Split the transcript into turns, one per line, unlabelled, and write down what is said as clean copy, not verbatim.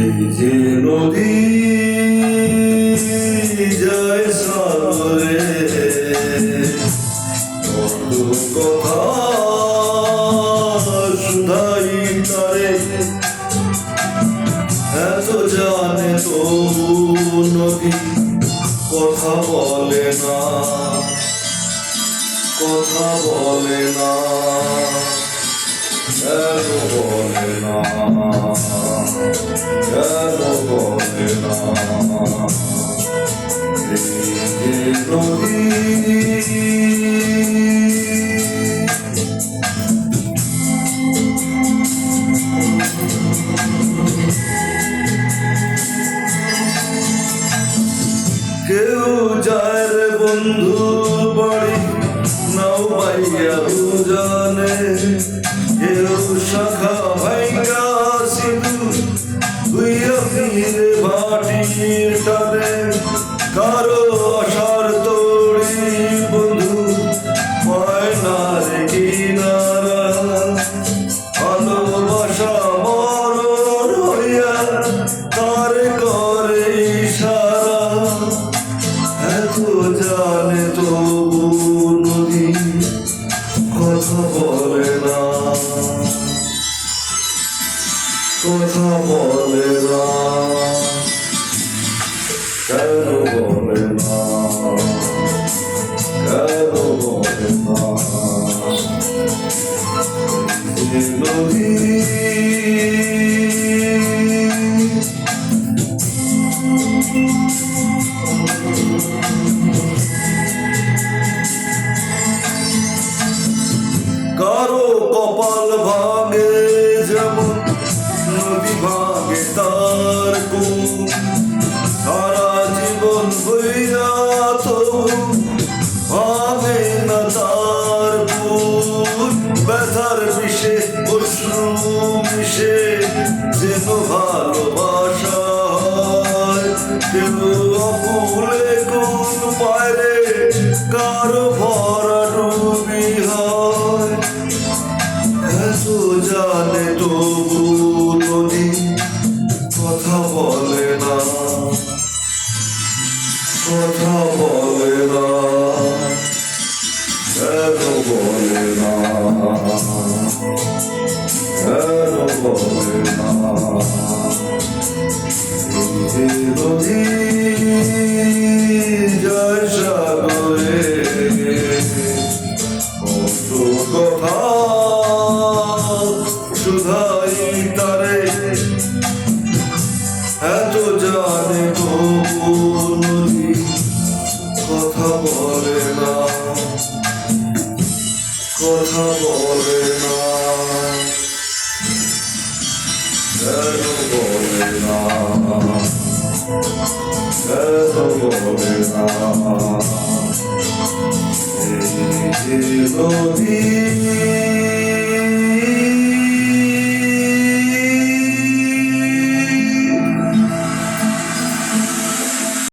এই যে নদী যায় সাগরে, কত কথা শুধাই তারে, এত জানে তবু নদী কথা বলে না, কথা বলে না, কেন বলে না, কেন বলে না। এই যে নদী কেউ যায় রে বন্ধু বাড়ি নাও পাইয়া জানে, কেউ শাখা ভাইঙ্গা সিধু দুইয়া ফিরে ভাটির টানে, কারো আশার তড়ি বন্ধু ময়নার কিনারা, ভালোবাসা মরণ হইয়া তার করে ইশারা, এত জানে তবু নদী কথা বলে না, কথা বলে না, কেন বলে না, কেন বলে না। এই নদী কারো কপাল ভাঙে যেমন নদী ভাঙে তার কুল, সারা জীবন বইয়া তো ভাঙে না তার কুল, ব্যথার বিষে অশ্রু মিশে যেন ভালোবাসা হয়, কেউ অকুলে কোন পায়রে কারো ভরা ডুবি হয়, এত জানে তবু নদী কথা বলে না, কথা বলে না, কেন বলে না, কেন বলে না। এই যে নদী যায় সাগরে, কত কথা শুধাই তারে, এত জানে তবু নদী কথা বলে না, কথা বলে না, কেন বলে না, কেন বলে না। এই যে নদী